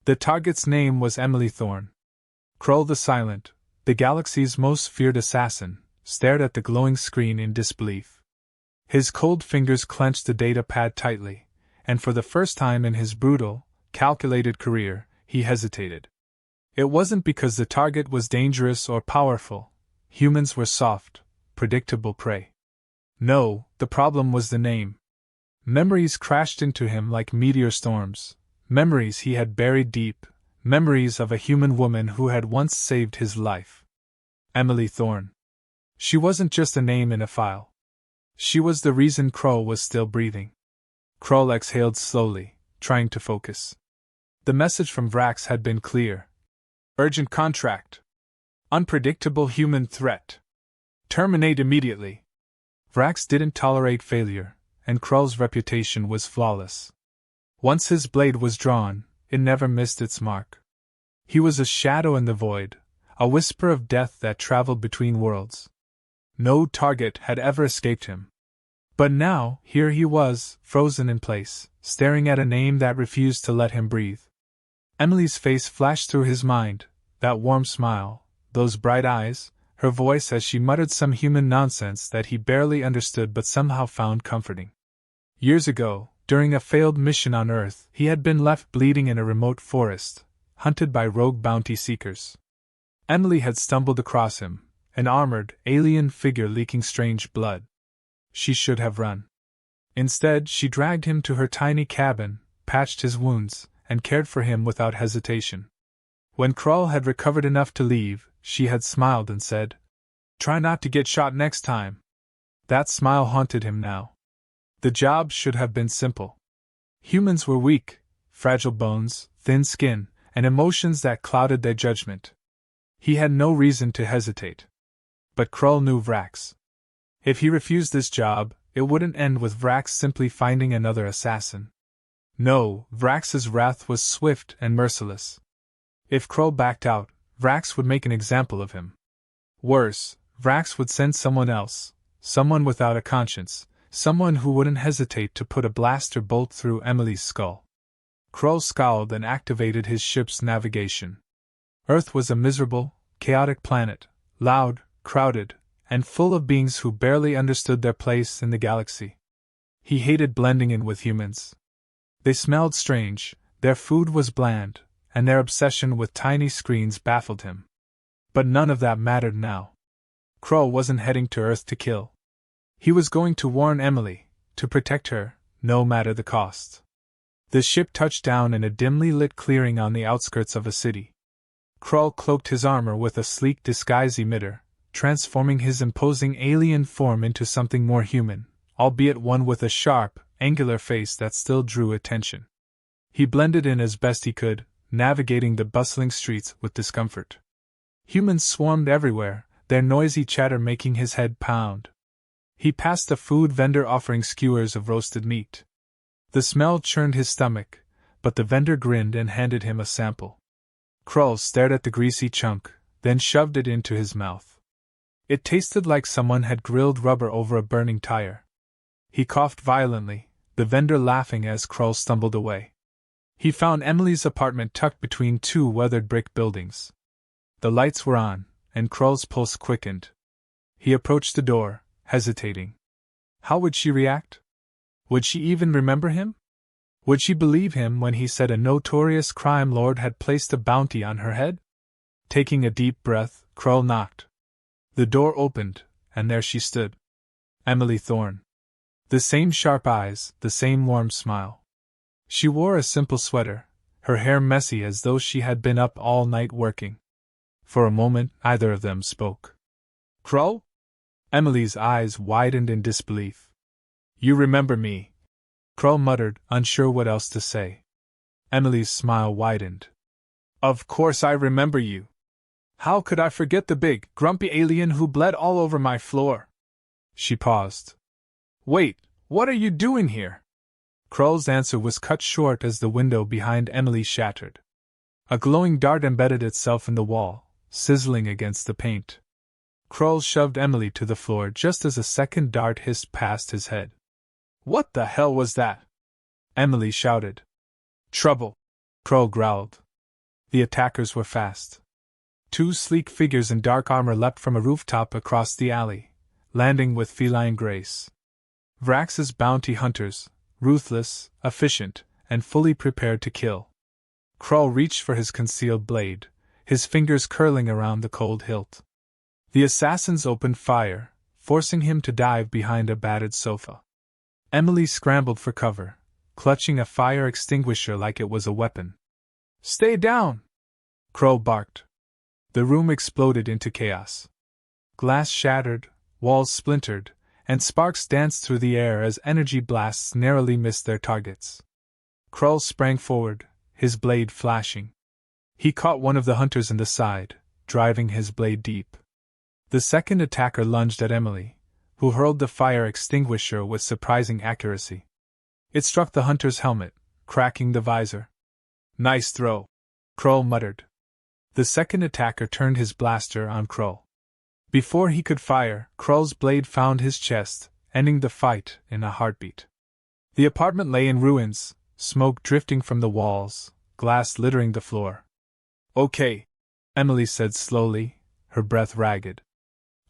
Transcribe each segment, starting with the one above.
The target's name was Emily Thorne. Krull the Silent, the galaxy's most feared assassin, stared at the glowing screen in disbelief. His cold fingers clenched the data pad tightly, and for the first time in his brutal, calculated career, he hesitated. It wasn't because the target was dangerous or powerful. Humans were soft, predictable prey. No, the problem was the name. Memories crashed into him like meteor storms, memories he had buried deep, memories of a human woman who had once saved his life. Emily Thorne. She wasn't just a name in a file. She was the reason Krull was still breathing. Krull exhaled slowly, trying to focus. The message from Vrax had been clear. Urgent contract. Unpredictable human threat. Terminate immediately. Vrax didn't tolerate failure, and Krull's reputation was flawless. Once his blade was drawn, it never missed its mark. He was a shadow in the void, a whisper of death that traveled between worlds. No target had ever escaped him. But now, here he was, frozen in place, staring at a name that refused to let him breathe. Emily's face flashed through his mind, that warm smile, those bright eyes, her voice as she muttered some human nonsense that he barely understood but somehow found comforting. Years ago, during a failed mission on Earth, he had been left bleeding in a remote forest, hunted by rogue bounty seekers. Emily had stumbled across him, an armored, alien figure leaking strange blood. She should have run. Instead, she dragged him to her tiny cabin, patched his wounds, and cared for him without hesitation. When Krull had recovered enough to leave, she had smiled and said, "Try not to get shot next time." That smile haunted him now. The job should have been simple. Humans were weak, fragile bones, thin skin, and emotions that clouded their judgment. He had no reason to hesitate. But Krull knew Vrax. If he refused this job, it wouldn't end with Vrax simply finding another assassin. No, Vrax's wrath was swift and merciless. If Krull backed out, Vrax would make an example of him. Worse, Vrax would send someone else, someone without a conscience, someone who wouldn't hesitate to put a blaster bolt through Emily's skull. Krull scowled and activated his ship's navigation. Earth was a miserable, chaotic planet, loud, crowded, and full of beings who barely understood their place in the galaxy. He hated blending in with humans. They smelled strange, their food was bland, and their obsession with tiny screens baffled him. But none of that mattered now. Krull wasn't heading to Earth to kill. He was going to warn Emily, to protect her, no matter the cost. The ship touched down in a dimly lit clearing on the outskirts of a city. Krull cloaked his armor with a sleek disguise emitter, transforming his imposing alien form into something more human, albeit one with a sharp, angular face that still drew attention. He blended in as best he could, navigating the bustling streets with discomfort. Humans swarmed everywhere, their noisy chatter making his head pound. He passed a food vendor offering skewers of roasted meat. The smell churned his stomach, but the vendor grinned and handed him a sample. Krull stared at the greasy chunk, then shoved it into his mouth. It tasted like someone had grilled rubber over a burning tire. He coughed violently, the vendor laughing as Krull stumbled away. He found Emily's apartment tucked between two weathered brick buildings. The lights were on, and Krull's pulse quickened. He approached the door, hesitating. How would she react? Would she even remember him? Would she believe him when he said a notorious crime lord had placed a bounty on her head? Taking a deep breath, Krull knocked. The door opened, and there she stood. Emily Thorne. The same sharp eyes, the same warm smile. She wore a simple sweater, her hair messy as though she had been up all night working. For a moment, neither of them spoke. Krull? Emily's eyes widened in disbelief. You remember me? Krull muttered, unsure what else to say. Emily's smile widened. Of course I remember you. How could I forget the big, grumpy alien who bled all over my floor? She paused. Wait, what are you doing here? Krull's answer was cut short as the window behind Emily shattered. A glowing dart embedded itself in the wall, sizzling against the paint. Krull shoved Emily to the floor just as a second dart hissed past his head. What the hell was that? Emily shouted. Trouble, Krull growled. The attackers were fast. Two sleek figures in dark armor leapt from a rooftop across the alley, landing with feline grace. Vrax's bounty hunters, ruthless, efficient, and fully prepared to kill. Krull reached for his concealed blade, his fingers curling around the cold hilt. The assassins opened fire, forcing him to dive behind a battered sofa. Emily scrambled for cover, clutching a fire extinguisher like it was a weapon. "Stay down!" Krull barked. The room exploded into chaos. Glass shattered, walls splintered, and sparks danced through the air as energy blasts narrowly missed their targets. Krull sprang forward, his blade flashing. He caught one of the hunters in the side, driving his blade deep. The second attacker lunged at Emily, who hurled the fire extinguisher with surprising accuracy. It struck the hunter's helmet, cracking the visor. "Nice throw," Krull muttered. The second attacker turned his blaster on Krull. Before he could fire, Krull's blade found his chest, ending the fight in a heartbeat. The apartment lay in ruins, smoke drifting from the walls, glass littering the floor. "Okay," Emily said slowly, her breath ragged.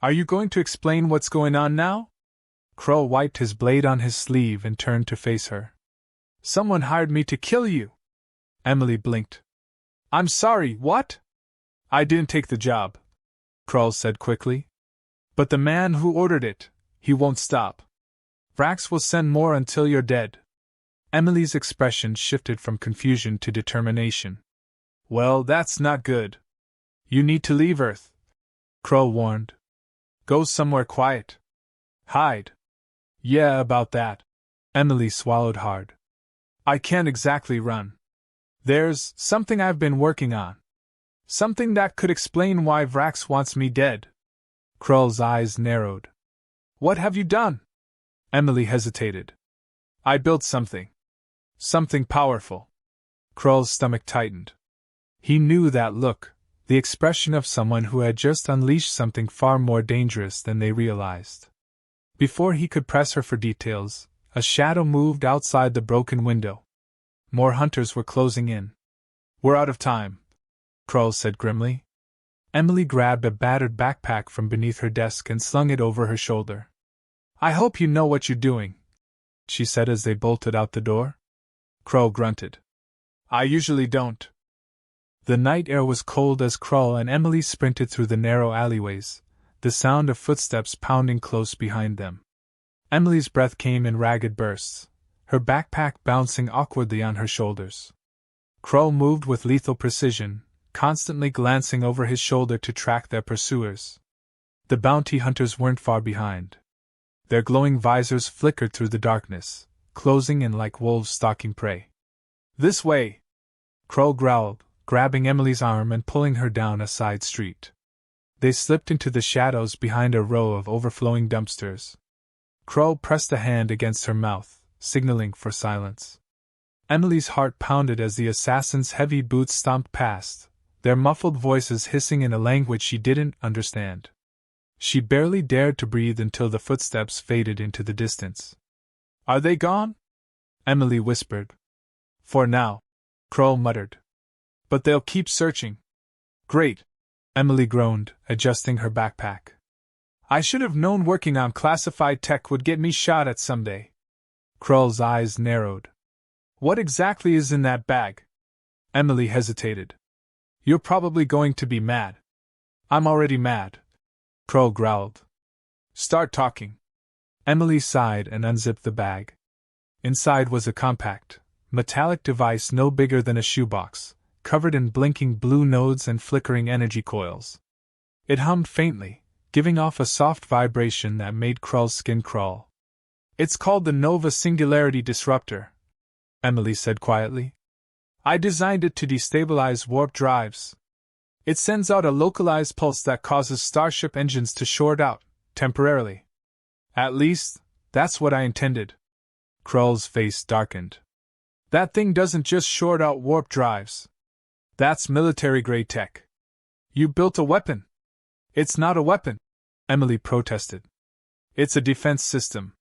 "Are you going to explain what's going on now?" Krull wiped his blade on his sleeve and turned to face her. "Someone hired me to kill you." Emily blinked. "I'm sorry, what?" "I didn't take the job," Krull said quickly. "But the man who ordered it, he won't stop. Vrax will send more until you're dead." Emily's expression shifted from confusion to determination. "Well, that's not good. You need to leave Earth," Krull warned. "Go somewhere quiet. Hide." "Yeah, about that." Emily swallowed hard. "I can't exactly run. There's something I've been working on. Something that could explain why Vrax wants me dead." Krull's eyes narrowed. "What have you done?" Emily hesitated. "I built something. Something powerful." Krull's stomach tightened. He knew that look, the expression of someone who had just unleashed something far more dangerous than they realized. Before he could press her for details, a shadow moved outside the broken window. More hunters were closing in. "We're out of time," Krull said grimly. Emily grabbed a battered backpack from beneath her desk and slung it over her shoulder. "I hope you know what you're doing," she said as they bolted out the door. Krull grunted. "I usually don't." The night air was cold as Krull and Emily sprinted through the narrow alleyways, the sound of footsteps pounding close behind them. Emily's breath came in ragged bursts, her backpack bouncing awkwardly on her shoulders. Krull moved with lethal precision, constantly glancing over his shoulder to track their pursuers. The bounty hunters weren't far behind. Their glowing visors flickered through the darkness, closing in like wolves stalking prey. "This way!" Krull growled, grabbing Emily's arm and pulling her down a side street. They slipped into the shadows behind a row of overflowing dumpsters. Krull pressed a hand against her mouth, signaling for silence. Emily's heart pounded as the assassins' heavy boots stomped past, their muffled voices hissing in a language she didn't understand. She barely dared to breathe until the footsteps faded into the distance. "Are they gone?" Emily whispered. "For now," Krull muttered. "But they'll keep searching." "Great," Emily groaned, adjusting her backpack. "I should have known working on classified tech would get me shot at someday." Krull's eyes narrowed. "What exactly is in that bag?" Emily hesitated. "You're probably going to be mad." "I'm already mad," Krull growled. "Start talking." Emily sighed and unzipped the bag. Inside was a compact, metallic device no bigger than a shoebox, covered in blinking blue nodes and flickering energy coils. It hummed faintly, giving off a soft vibration that made Krull's skin crawl. "It's called the Nova Singularity Disruptor," Emily said quietly. "I designed it to destabilize warp drives. It sends out a localized pulse that causes starship engines to short out, temporarily. At least, that's what I intended." Krull's face darkened. "That thing doesn't just short out warp drives. That's military-grade tech. You built a weapon." "It's not a weapon," Emily protested. "It's a defense system.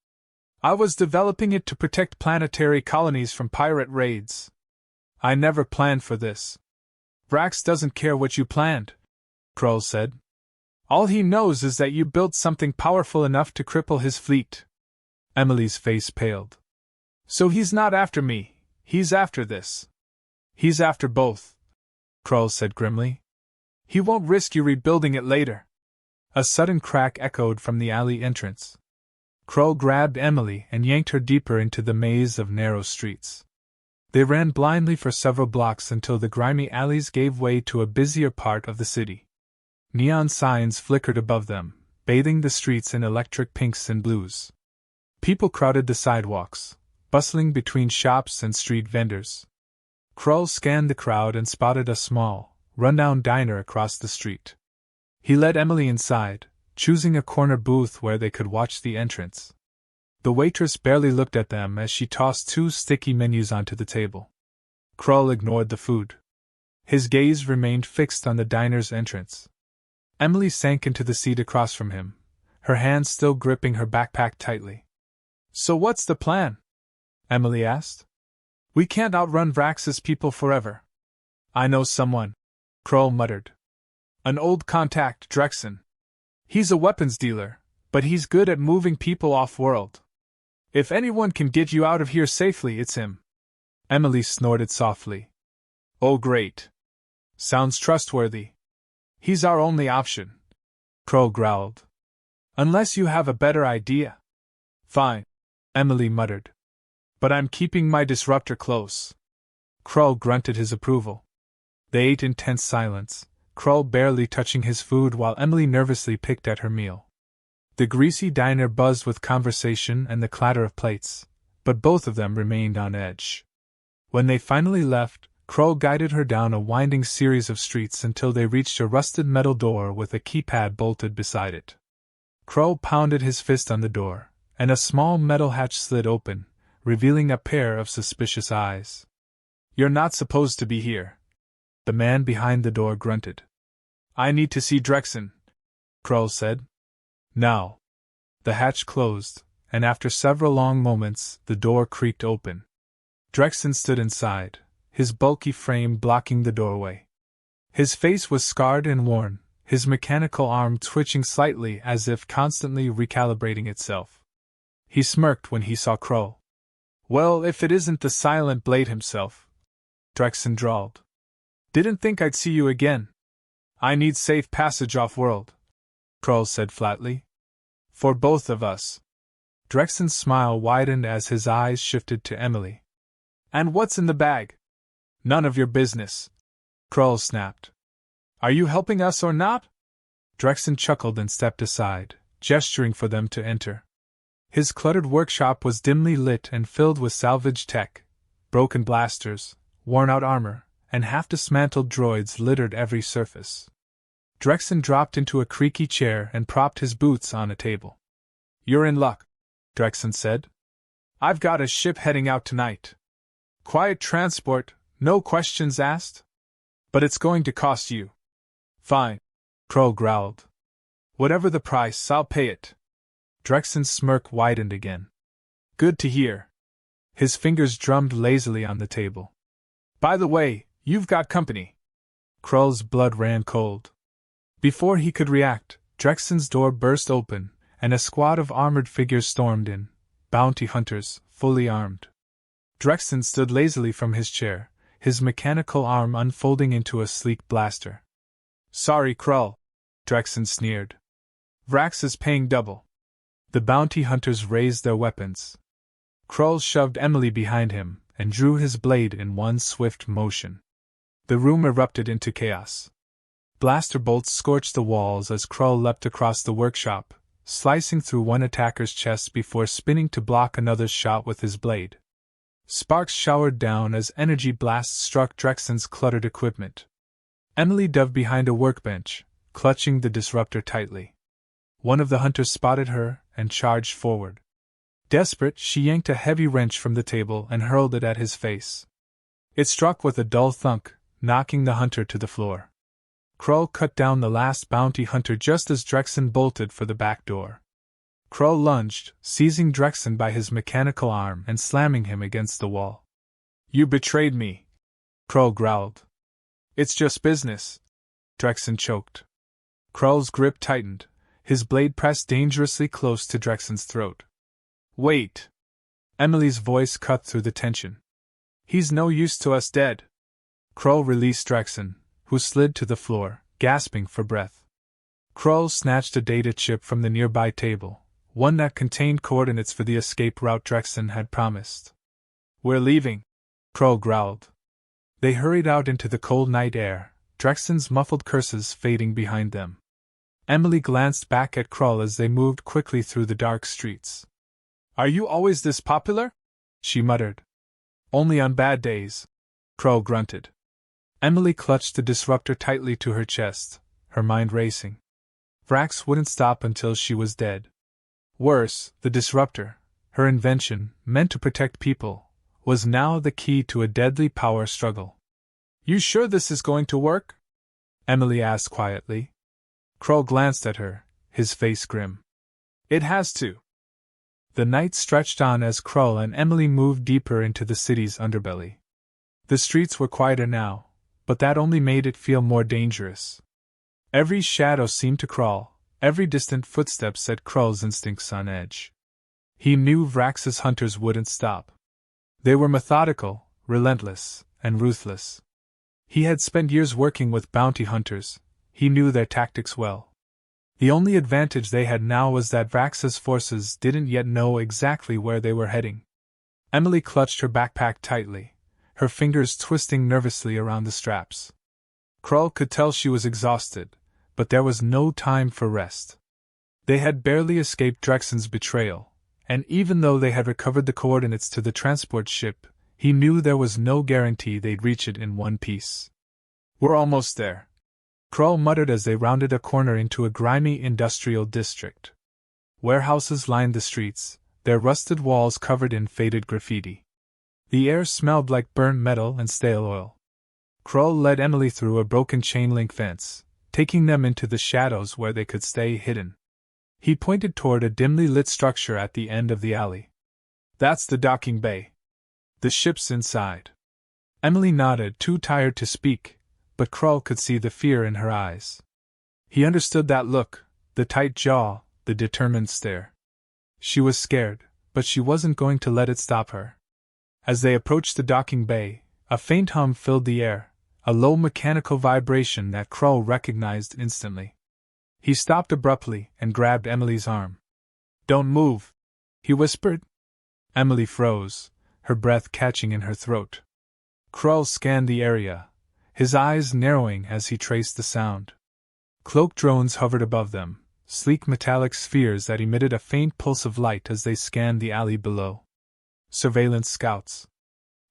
I was developing it to protect planetary colonies from pirate raids. I never planned for this. Vrax doesn't care what you planned, Krull said. All he knows is that you built something powerful enough to cripple his fleet. Emily's face paled. So he's not after me, he's after this. He's after both, Krull said grimly. He won't risk you rebuilding it later. A sudden crack echoed from the alley entrance. Krull grabbed Emily and yanked her deeper into the maze of narrow streets. They ran blindly for several blocks until the grimy alleys gave way to a busier part of the city. Neon signs flickered above them, bathing the streets in electric pinks and blues. People crowded the sidewalks, bustling between shops and street vendors. Krull scanned the crowd and spotted a small, rundown diner across the street. He led Emily inside, choosing a corner booth where they could watch the entrance. The waitress barely looked at them as she tossed 2 sticky menus onto the table. Krull ignored the food. His gaze remained fixed on the diner's entrance. Emily sank into the seat across from him, her hands still gripping her backpack tightly. So what's the plan? Emily asked. We can't outrun Vrax's people forever. I know someone, Krull muttered. An old contact, Drexen. He's a weapons dealer, but he's good at moving people off-world. If anyone can get you out of here safely, it's him. Emily snorted softly. Oh great. Sounds trustworthy. He's our only option, Krull growled. Unless you have a better idea. Fine, Emily muttered. But I'm keeping my disruptor close. Krull grunted his approval. They ate in tense silence, Krull barely touching his food while Emily nervously picked at her meal. The greasy diner buzzed with conversation and the clatter of plates, but both of them remained on edge. When they finally left, Krull guided her down a winding series of streets until they reached a rusted metal door with a keypad bolted beside it. Krull pounded his fist on the door, and a small metal hatch slid open, revealing a pair of suspicious eyes. You're not supposed to be here, the man behind the door grunted. I need to see Drexen, Krull said. Now. The hatch closed, and after several long moments, the door creaked open. Drexen stood inside, his bulky frame blocking the doorway. His face was scarred and worn, his mechanical arm twitching slightly as if constantly recalibrating itself. He smirked when he saw Krull. Well, if it isn't the Silent Blade himself, Drexen drawled. Didn't think I'd see you again. I need safe passage off-world, Krull said flatly. For both of us. Drexen's smile widened as his eyes shifted to Emily. And what's in the bag? None of your business, Krull snapped. Are you helping us or not? Drexen chuckled and stepped aside, gesturing for them to enter. His cluttered workshop was dimly lit and filled with salvaged tech. Broken blasters, worn-out armor, and half-dismantled droids littered every surface. Drexen dropped into a creaky chair and propped his boots on a table. You're in luck, Drexen said. I've got a ship heading out tonight. Quiet transport, no questions asked. But it's going to cost you. Fine, Krull growled. Whatever the price, I'll pay it. Drexen's smirk widened again. Good to hear. His fingers drummed lazily on the table. By the way, you've got company. Krull's blood ran cold. Before he could react, Drexen's door burst open, and a squad of armored figures stormed in, bounty hunters, fully armed. Drexen stood lazily from his chair, his mechanical arm unfolding into a sleek blaster. Sorry, Krull, Drexen sneered. Vrax is paying double. The bounty hunters raised their weapons. Krull shoved Emily behind him and drew his blade in one swift motion. The room erupted into chaos. Blaster bolts scorched the walls as Krull leapt across the workshop, slicing through one attacker's chest before spinning to block another's shot with his blade. Sparks showered down as energy blasts struck Drexen's cluttered equipment. Emily dove behind a workbench, clutching the disruptor tightly. One of the hunters spotted her and charged forward. Desperate, she yanked a heavy wrench from the table and hurled it at his face. It struck with a dull thunk, knocking the hunter to the floor. Krull cut down the last bounty hunter just as Drexen bolted for the back door. Krull lunged, seizing Drexen by his mechanical arm and slamming him against the wall. You betrayed me, Krull growled. It's just business, Drexen choked. Krull's grip tightened, his blade pressed dangerously close to Drexen's throat. Wait! Emily's voice cut through the tension. He's no use to us dead. Krull released Drexen, who slid to the floor, gasping for breath. Krull snatched a data chip from the nearby table, one that contained coordinates for the escape route Drexen had promised. We're leaving, Krull growled. They hurried out into the cold night air, Drexen's muffled curses fading behind them. Emily glanced back at Krull as they moved quickly through the dark streets. Are you always this popular? She muttered. Only on bad days, Krull grunted. Emily clutched the disruptor tightly to her chest, her mind racing. Vrax wouldn't stop until she was dead. Worse, the disruptor, her invention, meant to protect people, was now the key to a deadly power struggle. You sure this is going to work? Emily asked quietly. Krull glanced at her, his face grim. It has to. The night stretched on as Krull and Emily moved deeper into the city's underbelly. The streets were quieter now, but that only made it feel more dangerous. Every shadow seemed to crawl, every distant footstep set Krull's instincts on edge. He knew Vrax's hunters wouldn't stop. They were methodical, relentless, and ruthless. He had spent years working with bounty hunters, he knew their tactics well. The only advantage they had now was that Vrax's forces didn't yet know exactly where they were heading. Emily clutched her backpack tightly, her fingers twisting nervously around the straps. Krull could tell she was exhausted, but there was no time for rest. They had barely escaped Drexen's betrayal, and even though they had recovered the coordinates to the transport ship, he knew there was no guarantee they'd reach it in one piece. We're almost there, Krull muttered as they rounded a corner into a grimy industrial district. Warehouses lined the streets, their rusted walls covered in faded graffiti. The air smelled like burnt metal and stale oil. Krull led Emily through a broken chain-link fence, taking them into the shadows where they could stay hidden. He pointed toward a dimly lit structure at the end of the alley. That's the docking bay. The ship's inside. Emily nodded, too tired to speak, but Krull could see the fear in her eyes. He understood that look, the tight jaw, the determined stare. She was scared, but she wasn't going to let it stop her. As they approached the docking bay, a faint hum filled the air, a low mechanical vibration that Krull recognized instantly. He stopped abruptly and grabbed Emily's arm. Don't move, he whispered. Emily froze, her breath catching in her throat. Krull scanned the area, his eyes narrowing as he traced the sound. Cloaked drones hovered above them, sleek metallic spheres that emitted a faint pulse of light as they scanned the alley below. Surveillance scouts.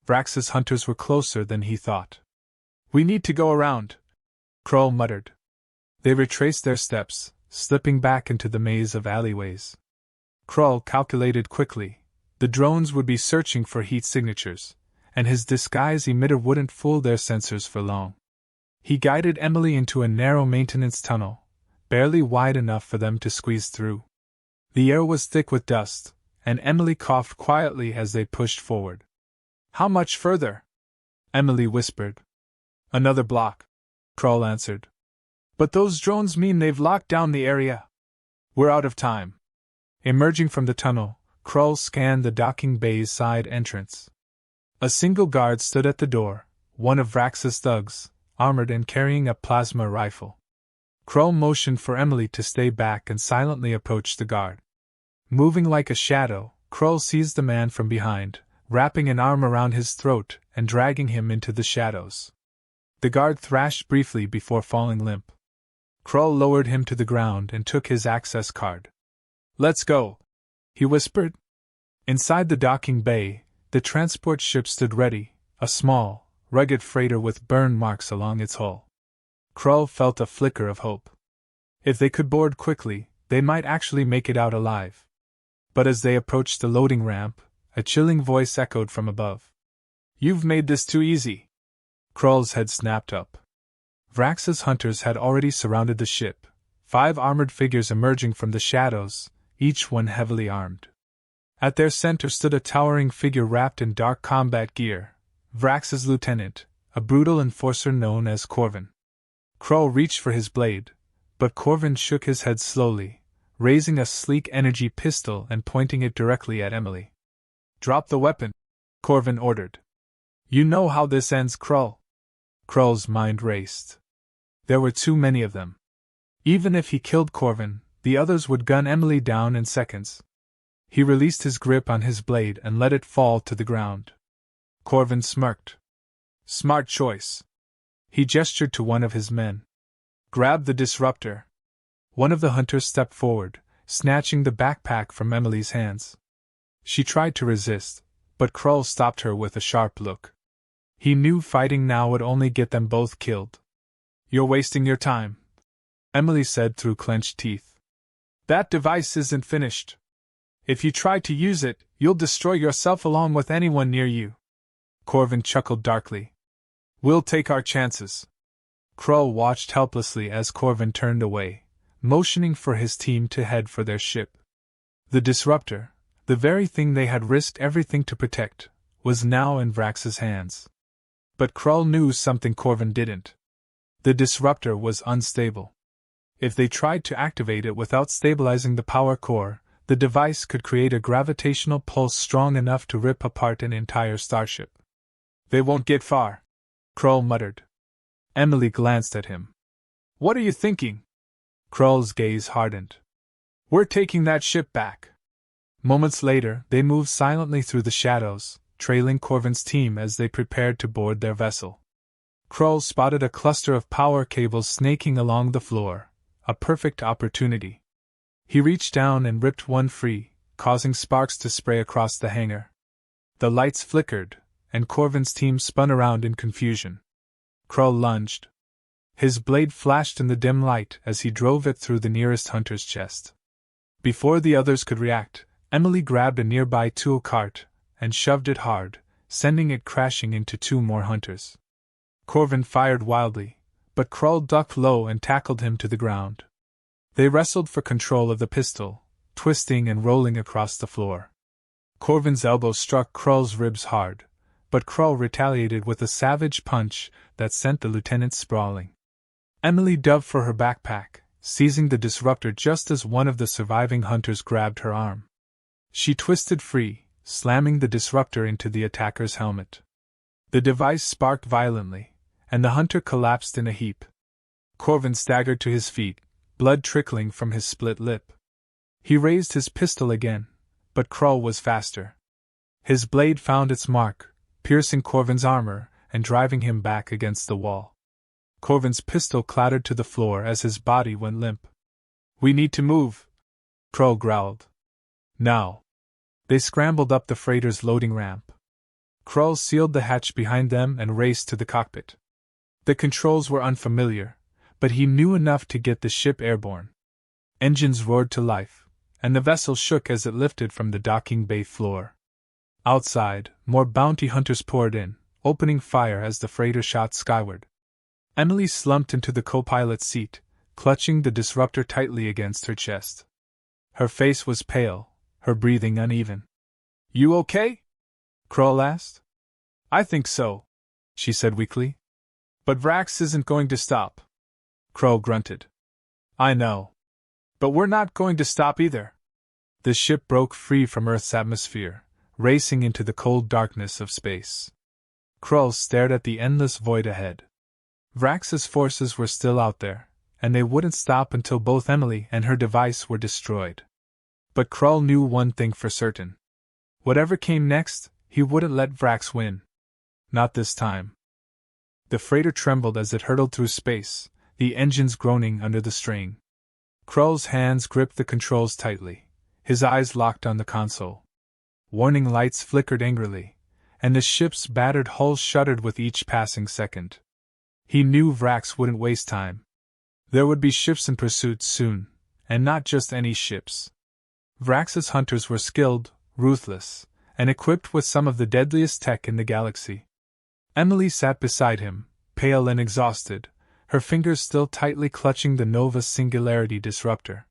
Vrax's hunters were closer than he thought. We need to go around, Krull muttered. They retraced their steps, slipping back into the maze of alleyways. Krull calculated quickly. The drones would be searching for heat signatures, and his disguise emitter wouldn't fool their sensors for long. He guided Emily into a narrow maintenance tunnel, barely wide enough for them to squeeze through. The air was thick with dust, and Emily coughed quietly as they pushed forward. How much further? Emily whispered. Another block, Krull answered. But those drones mean they've locked down the area. We're out of time. Emerging from the tunnel, Krull scanned the docking bay's side entrance. A single guard stood at the door, one of Vrax's thugs, armored and carrying a plasma rifle. Krull motioned for Emily to stay back and silently approached the guard. Moving like a shadow, Krull seized the man from behind, wrapping an arm around his throat and dragging him into the shadows. The guard thrashed briefly before falling limp. Krull lowered him to the ground and took his access card. Let's go, he whispered. Inside the docking bay, the transport ship stood ready, a small, rugged freighter with burn marks along its hull. Krull felt a flicker of hope. If they could board quickly, they might actually make it out alive. But as they approached the loading ramp, a chilling voice echoed from above. You've made this too easy. Krull's head snapped up. Vrax's hunters had already surrounded the ship, 5 armored figures emerging from the shadows, each one heavily armed. At their center stood a towering figure wrapped in dark combat gear, Vrax's lieutenant, a brutal enforcer known as Corvin. Kroll reached for his blade, but Corvin shook his head slowly, raising a sleek energy pistol and pointing it directly at Emily. "Drop the weapon," Corvin ordered. "You know how this ends, Kroll." Kroll's mind raced. There were too many of them. Even if he killed Corvin, the others would gun Emily down in seconds. He released his grip on his blade and let it fall to the ground. Corvin smirked. "Smart choice." He gestured to one of his men. "Grab the disruptor." One of the hunters stepped forward, snatching the backpack from Emily's hands. She tried to resist, but Kroll stopped her with a sharp look. He knew fighting now would only get them both killed. "You're wasting your time," Emily said through clenched teeth. "That device isn't finished. If you try to use it, you'll destroy yourself along with anyone near you." Corvin chuckled darkly. "We'll take our chances." Kroll watched helplessly as Corvin turned away, motioning for his team to head for their ship. The disruptor, the very thing they had risked everything to protect, was now in Vrax's hands. But Kroll knew something Corvin didn't. The disruptor was unstable. If they tried to activate it without stabilizing the power core, the device could create a gravitational pulse strong enough to rip apart an entire starship. "They won't get far," Kroll muttered. Emily glanced at him. "What are you thinking?" Kroll's gaze hardened. "We're taking that ship back." Moments later, they moved silently through the shadows, trailing Corvin's team as they prepared to board their vessel. Kroll spotted a cluster of power cables snaking along the floor, a perfect opportunity. He reached down and ripped one free, causing sparks to spray across the hangar. The lights flickered, and Corvin's team spun around in confusion. Kroll lunged. His blade flashed in the dim light as he drove it through the nearest hunter's chest. Before the others could react, Emily grabbed a nearby tool cart and shoved it hard, sending it crashing into two more hunters. Corvin fired wildly, but Kroll ducked low and tackled him to the ground. They wrestled for control of the pistol, twisting and rolling across the floor. Corvin's elbow struck Kroll's ribs hard, but Kroll retaliated with a savage punch that sent the lieutenant sprawling. Emily dove for her backpack, seizing the disruptor just as one of the surviving hunters grabbed her arm. She twisted free, slamming the disruptor into the attacker's helmet. The device sparked violently, and the hunter collapsed in a heap. Corvin staggered to his feet, blood trickling from his split lip. He raised his pistol again, but Kroll was faster. His blade found its mark, piercing Corvin's armor and driving him back against the wall. Corvin's pistol clattered to the floor as his body went limp. "We need to move," Kroll growled. "Now." They scrambled up the freighter's loading ramp. Kroll sealed the hatch behind them and raced to the cockpit. The controls were unfamiliar, but he knew enough to get the ship airborne. Engines roared to life, and the vessel shook as it lifted from the docking bay floor. Outside, more bounty hunters poured in, opening fire as the freighter shot skyward. Emily slumped into the co-pilot's seat, clutching the disruptor tightly against her chest. Her face was pale, her breathing uneven. "You okay?" Kroll asked. "I think so," she said weakly. "But Vrax isn't going to stop." Kroll grunted. "I know. But we're not going to stop either." The ship broke free from Earth's atmosphere, racing into the cold darkness of space. Kroll stared at the endless void ahead. Vrax's forces were still out there, and they wouldn't stop until both Emily and her device were destroyed. But Kroll knew one thing for certain. Whatever came next, he wouldn't let Vrax win. Not this time. The freighter trembled as it hurtled through space, the engines groaning under the strain. Kroll's hands gripped the controls tightly, his eyes locked on the console. Warning lights flickered angrily, and the ship's battered hull shuddered with each passing second. He knew Vrax wouldn't waste time. There would be ships in pursuit soon, and not just any ships. Vrax's hunters were skilled, ruthless, and equipped with some of the deadliest tech in the galaxy. Emily sat beside him, pale and exhausted, her fingers still tightly clutching the Nova Singularity disruptor.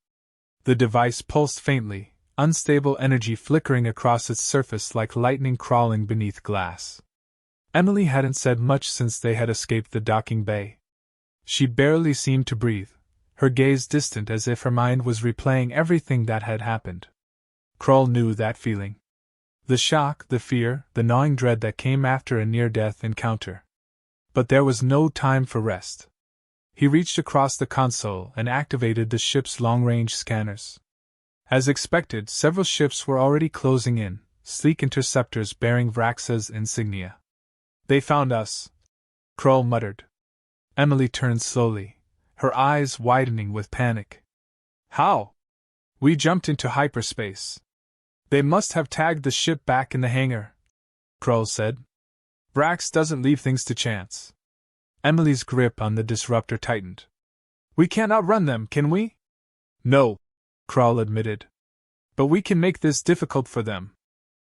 The device pulsed faintly, unstable energy flickering across its surface like lightning crawling beneath glass. Emily hadn't said much since they had escaped the docking bay. She barely seemed to breathe, her gaze distant as if her mind was replaying everything that had happened. Kroll knew that feeling. The shock, the fear, the gnawing dread that came after a near-death encounter. But there was no time for rest. He reached across the console and activated the ship's long-range scanners. As expected, several ships were already closing in, sleek interceptors bearing Vrax's insignia. "They found us," Kroll muttered. Emily turned slowly, her eyes widening with panic. "How?" "We jumped into hyperspace. They must have tagged the ship back in the hangar," Kroll said. "Vrax doesn't leave things to chance." Emily's grip on the disruptor tightened. "We can't outrun them, can we?" "No," Kroll admitted. "But we can make this difficult for them."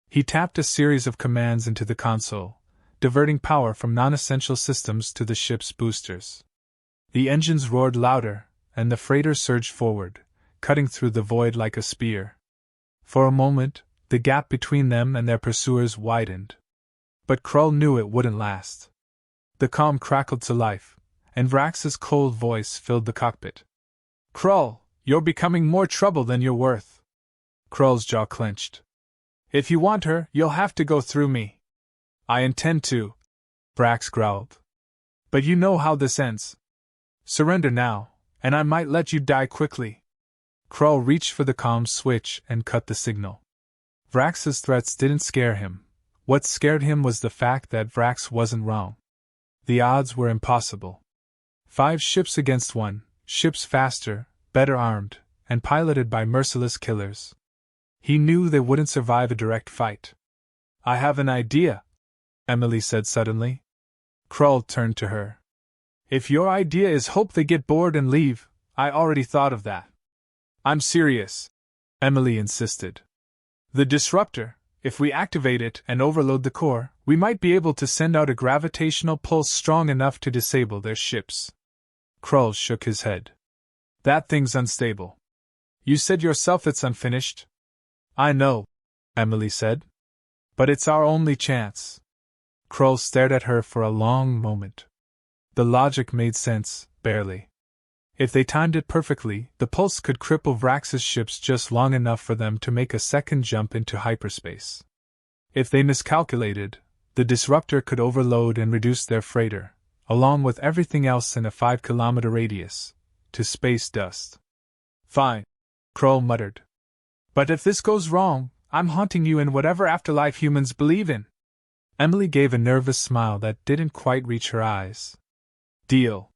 He tapped a series of commands into the console, diverting power from non-essential systems to the ship's boosters. The engines roared louder, and the freighter surged forward, cutting through the void like a spear. For a moment, the gap between them and their pursuers widened. But Kroll knew it wouldn't last. The calm crackled to life, and Vrax's cold voice filled the cockpit. "Kroll, you're becoming more trouble than you're worth." Kroll's jaw clenched. "If you want her, you'll have to go through me." "I intend to," Vrax growled. "But you know how this ends. Surrender now, and I might let you die quickly." Kroll reached for the comm switch and cut the signal. Vrax's threats didn't scare him. What scared him was the fact that Vrax wasn't wrong. The odds were impossible. 5 ships against 1, ships faster, better armed, and piloted by merciless killers. He knew they wouldn't survive a direct fight. "I have an idea," Emily said suddenly. Kroll turned to her. "If your idea is hope they get bored and leave, I already thought of that." "I'm serious," Emily insisted. "The disruptor, if we activate it and overload the core, we might be able to send out a gravitational pulse strong enough to disable their ships." Kroll shook his head. "That thing's unstable. You said yourself it's unfinished." "I know," Emily said. "But it's our only chance." Kroll stared at her for a long moment. The logic made sense, barely. If they timed it perfectly, the pulse could cripple Vrax's ships just long enough for them to make a second jump into hyperspace. If they miscalculated, the disruptor could overload and reduce their freighter, along with everything else in a 5-kilometer radius, to space dust. "Fine," Kroll muttered. "But if this goes wrong, I'm haunting you in whatever afterlife humans believe in." Emily gave a nervous smile that didn't quite reach her eyes. "Deal."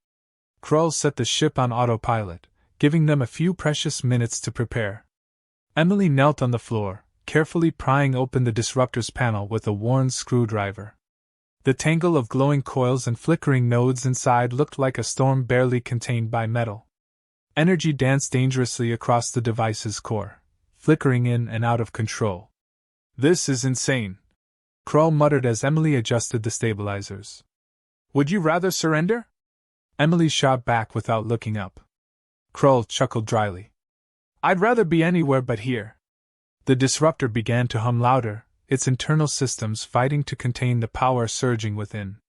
Kroll set the ship on autopilot, giving them a few precious minutes to prepare. Emily knelt on the floor, carefully prying open the disruptor's panel with a worn screwdriver. The tangle of glowing coils and flickering nodes inside looked like a storm barely contained by metal. Energy danced dangerously across the device's core, flickering in and out of control. "This is insane," Kroll muttered as Emily adjusted the stabilizers. "Would you rather surrender?" Emily shot back without looking up. Kroll chuckled dryly. "I'd rather be anywhere but here." The disruptor began to hum louder, its internal systems fighting to contain the power surging within.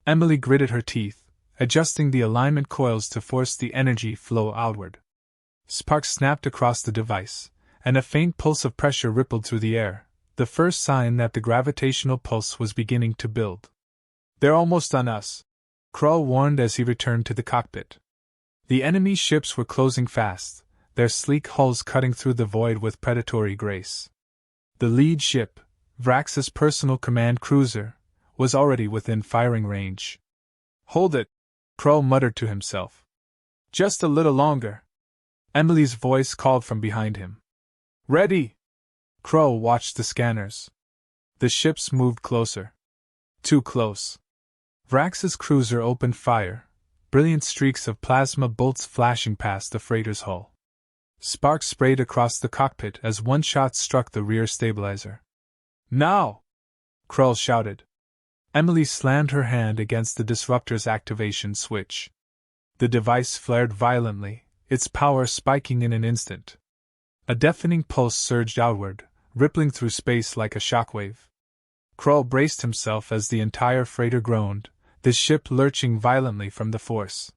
Emily gritted her teeth, adjusting the alignment coils to force the energy flow outward. Sparks snapped across the device, and a faint pulse of pressure rippled through the air, the first sign that the gravitational pulse was beginning to build. "They're almost on us," Kroll warned as he returned to the cockpit. The enemy ships were closing fast, their sleek hulls cutting through the void with predatory grace. The lead ship, Vrax's personal command cruiser, was already within firing range. "Hold it," Kroll muttered to himself. "Just a little longer." Emily's voice called from behind him. "Ready!" Kroll watched the scanners. The ships moved closer. Too close. Vrax's cruiser opened fire, brilliant streaks of plasma bolts flashing past the freighter's hull. Sparks sprayed across the cockpit as one shot struck the rear stabilizer. "Now!" Kroll shouted. Emily slammed her hand against the disruptor's activation switch. The device flared violently, its power spiking in an instant. A deafening pulse surged outward, rippling through space like a shockwave. Kroll braced himself as the entire freighter groaned, the ship lurching violently from the force.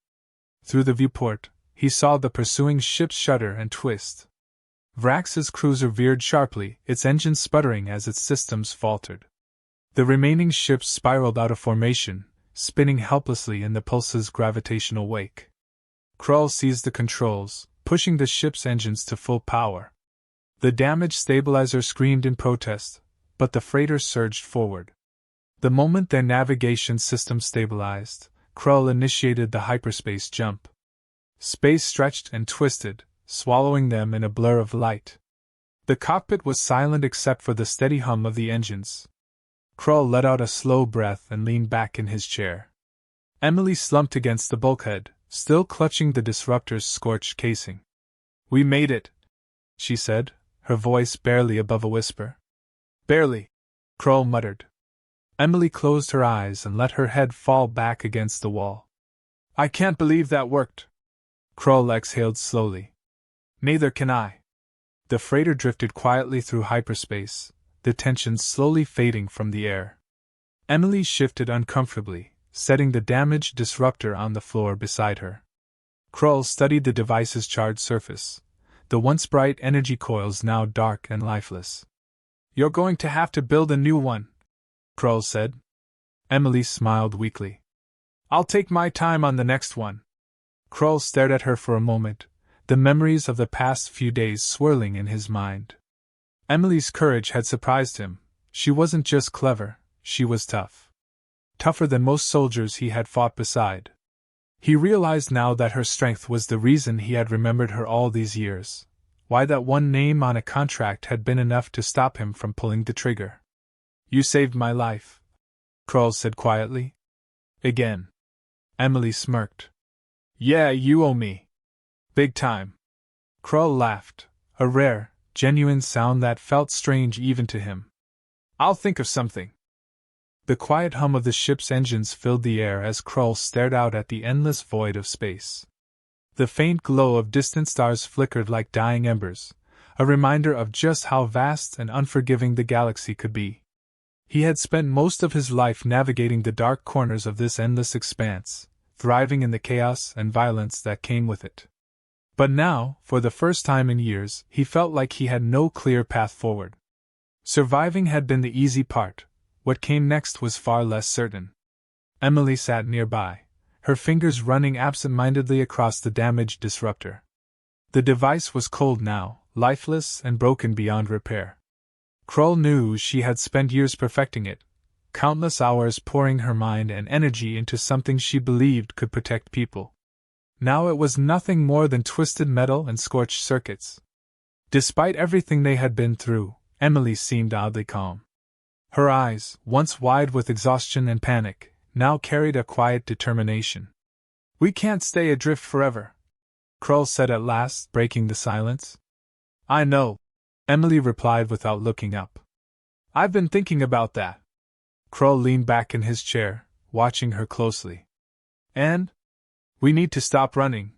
Through the viewport, he saw the pursuing ship shudder and twist. Vrax's cruiser veered sharply, its engines sputtering as its systems faltered. The remaining ships spiraled out of formation, spinning helplessly in the pulse's gravitational wake. Kroll seized the controls, pushing the ship's engines to full power. The damaged stabilizer screamed in protest, but the freighter surged forward. The moment their navigation system stabilized, Kroll initiated the hyperspace jump. Space stretched and twisted, swallowing them in a blur of light. The cockpit was silent except for the steady hum of the engines. Kroll let out a slow breath and leaned back in his chair. Emily slumped against the bulkhead, still clutching the disruptor's scorched casing. "We made it," she said, her voice barely above a whisper. "Barely," Kroll muttered. Emily closed her eyes and let her head fall back against the wall. "I can't believe that worked," Kroll exhaled slowly. "Neither can I." The freighter drifted quietly through hyperspace, the tension slowly fading from the air. Emily shifted uncomfortably, setting the damaged disruptor on the floor beside her. Kroll studied the device's charred surface, the once bright energy coils now dark and lifeless. "You're going to have to build a new one," Kroll said. Emily smiled weakly. "I'll take my time on the next one." Kroll stared at her for a moment, the memories of the past few days swirling in his mind. Emily's courage had surprised him. She wasn't just clever, she was tough. Tougher than most soldiers he had fought beside. He realized now that her strength was the reason he had remembered her all these years, why that one name on a contract had been enough to stop him from pulling the trigger. "You saved my life," Kroll said quietly. "Again." Emily smirked. "Yeah, you owe me. Big time." Kroll laughed, a rare, genuine sound that felt strange even to him. "I'll think of something." The quiet hum of the ship's engines filled the air as Kroll stared out at the endless void of space. The faint glow of distant stars flickered like dying embers, a reminder of just how vast and unforgiving the galaxy could be. He had spent most of his life navigating the dark corners of this endless expanse, thriving in the chaos and violence that came with it. But now, for the first time in years, he felt like he had no clear path forward. Surviving had been the easy part. What came next was far less certain. Emily sat nearby, her fingers running absent-mindedly across the damaged disruptor. The device was cold now, lifeless and broken beyond repair. Kroll knew she had spent years perfecting it, countless hours pouring her mind and energy into something she believed could protect people. Now it was nothing more than twisted metal and scorched circuits. Despite everything they had been through, Emily seemed oddly calm. Her eyes, once wide with exhaustion and panic, now carried a quiet determination. "We can't stay adrift forever," Kroll said at last, breaking the silence. "I know," Emily replied without looking up. "I've been thinking about that." Kroll leaned back in his chair, watching her closely. "And? We need to stop running,"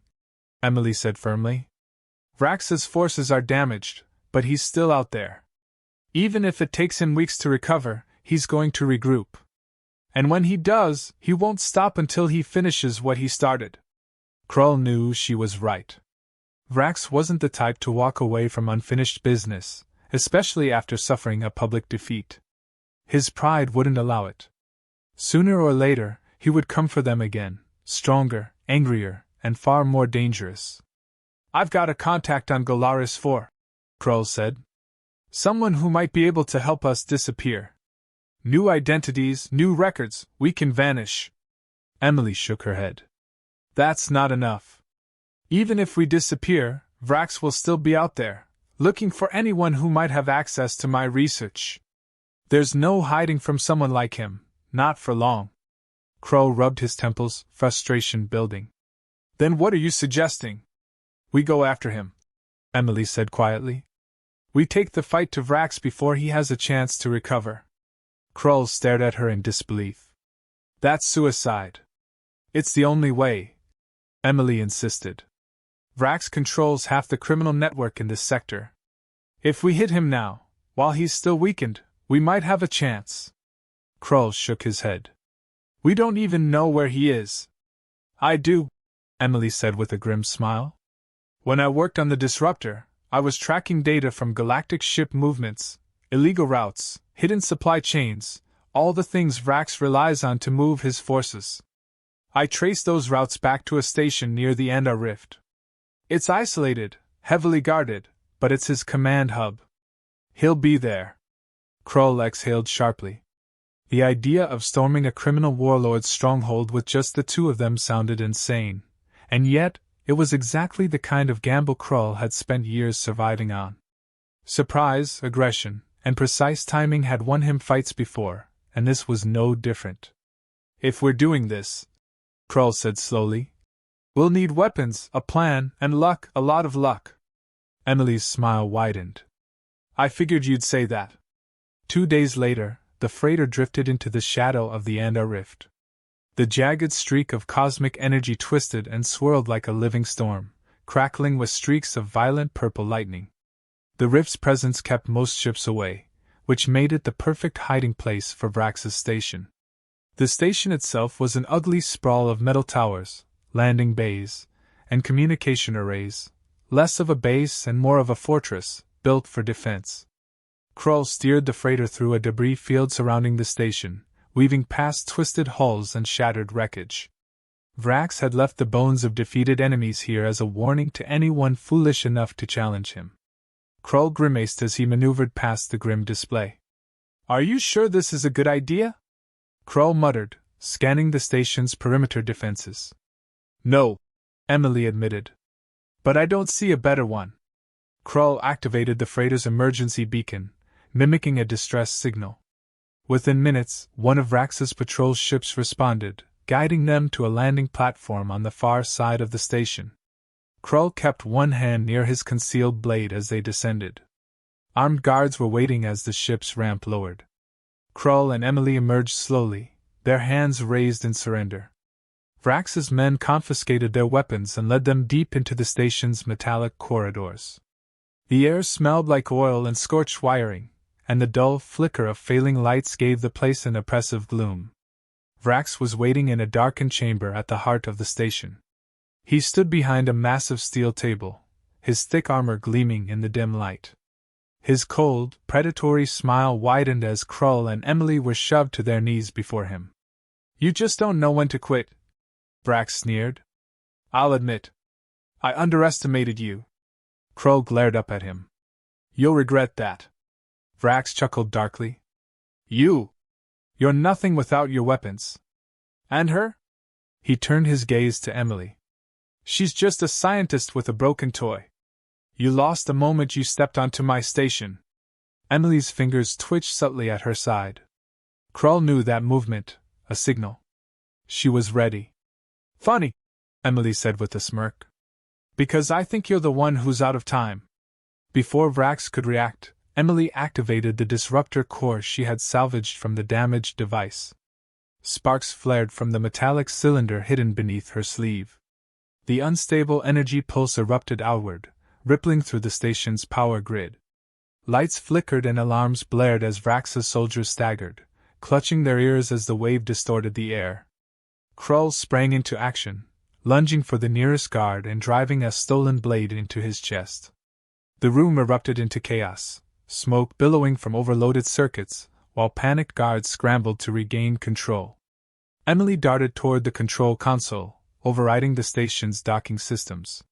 Emily said firmly. "Vrax's forces are damaged, but he's still out there. Even if it takes him weeks to recover, he's going to regroup. And when he does, he won't stop until he finishes what he started." Kroll knew she was right. Vrax wasn't the type to walk away from unfinished business, especially after suffering a public defeat. His pride wouldn't allow it. Sooner or later, he would come for them again, stronger, angrier, and far more dangerous. "I've got a contact on Galaris 4, Kroll said. "Someone who might be able to help us disappear. New identities, new records, we can vanish." Emily shook her head. "That's not enough. Even if we disappear, Vrax will still be out there, looking for anyone who might have access to my research. There's no hiding from someone like him, not for long." Kroll rubbed his temples, frustration building. "Then what are you suggesting?" "We go after him," Emily said quietly. "We take the fight to Vrax before he has a chance to recover." Kroll stared at her in disbelief. "That's suicide." "It's the only way," Emily insisted. "Vrax controls half the criminal network in this sector. If we hit him now, while he's still weakened, we might have a chance. Krull shook his head. We don't even know where he is. I do, Emily said with a grim smile. When I worked on the disruptor, I was tracking data from Galactic ship movements, illegal routes, hidden supply chains, all the things Vrax relies on to move his forces. I traced those routes back to a station near the Andar Rift. It's isolated, heavily guarded, but it's his command hub. He'll be there. Krull exhaled sharply. The idea of storming a criminal warlord's stronghold with just the two of them sounded insane, and yet it was exactly the kind of gamble Krull had spent years surviving on. Surprise, aggression, and precise timing had won him fights before, and this was no different. If we're doing this, Krull said slowly, we'll need weapons, a plan, and luck, a lot of luck. Emily's smile widened. I figured you'd say that. 2 days later, the freighter drifted into the shadow of the Andar Rift. The jagged streak of cosmic energy twisted and swirled like a living storm, crackling with streaks of violent purple lightning. The rift's presence kept most ships away, which made it the perfect hiding place for Vrax's station. The station itself was an ugly sprawl of metal towers, landing bays, and communication arrays, less of a base and more of a fortress, built for defense. Krull steered the freighter through a debris field surrounding the station, weaving past twisted hulls and shattered wreckage. Vrax had left the bones of defeated enemies here as a warning to anyone foolish enough to challenge him. Krull grimaced as he maneuvered past the grim display. Are you sure this is a good idea? Krull muttered, scanning the station's perimeter defenses. No, Emily admitted. But I don't see a better one. Krull activated the freighter's emergency beacon, mimicking a distress signal. Within minutes, one of Vrax's patrol ships responded, guiding them to a landing platform on the far side of the station. Krull kept one hand near his concealed blade as they descended. Armed guards were waiting as the ship's ramp lowered. Krull and Emily emerged slowly, their hands raised in surrender. Vrax's men confiscated their weapons and led them deep into the station's metallic corridors. The air smelled like oil and scorched wiring, and the dull flicker of failing lights gave the place an oppressive gloom. Vrax was waiting in a darkened chamber at the heart of the station. He stood behind a massive steel table, his thick armor gleaming in the dim light. His cold, predatory smile widened as Krull and Emily were shoved to their knees before him. You just don't know when to quit, Vrax sneered. I'll admit. I underestimated you. Krull glared up at him. You'll regret that. Vrax chuckled darkly. You're nothing without your weapons. And her? He turned his gaze to Emily. She's just a scientist with a broken toy. You lost the moment you stepped onto my station. Emily's fingers twitched subtly at her side. Krull knew that movement, a signal. She was ready. Funny, Emily said with a smirk. Because I think you're the one who's out of time. Before Vrax could react, Emily activated the disruptor core she had salvaged from the damaged device. Sparks flared from the metallic cylinder hidden beneath her sleeve. The unstable energy pulse erupted outward, rippling through the station's power grid. Lights flickered and alarms blared as Vrax's soldiers staggered, clutching their ears as the wave distorted the air. Krull sprang into action, lunging for the nearest guard and driving a stolen blade into his chest. The room erupted into chaos, smoke billowing from overloaded circuits, while panicked guards scrambled to regain control. Emily darted toward the control console, overriding the station's docking systems.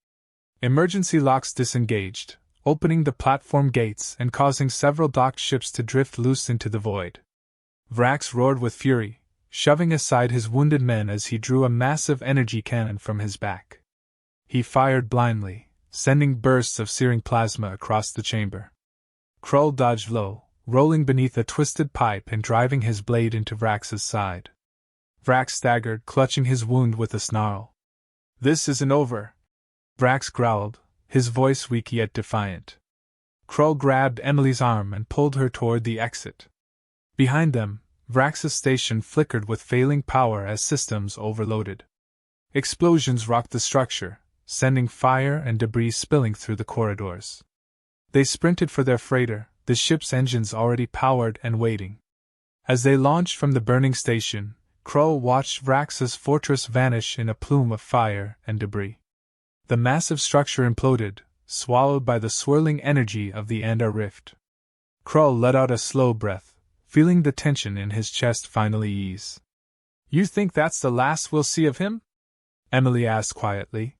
Emergency locks disengaged, opening the platform gates and causing several docked ships to drift loose into the void. Vrax roared with fury, shoving aside his wounded men as he drew a massive energy cannon from his back. He fired blindly, sending bursts of searing plasma across the chamber. Krull dodged low, rolling beneath a twisted pipe and driving his blade into Vrax's side. Vrax staggered, clutching his wound with a snarl. This isn't over, Vrax growled, his voice weak yet defiant. Krull grabbed Emily's arm and pulled her toward the exit. Behind them, Vrax's station flickered with failing power as systems overloaded. Explosions rocked the structure, sending fire and debris spilling through the corridors. They sprinted for their freighter, the ship's engines already powered and waiting. As they launched from the burning station, Krull watched Vrax's fortress vanish in a plume of fire and debris. The massive structure imploded, swallowed by the swirling energy of the Andar rift. Krull let out a slow breath, feeling the tension in his chest finally ease. "You think that's the last we'll see of him?" Emily asked quietly.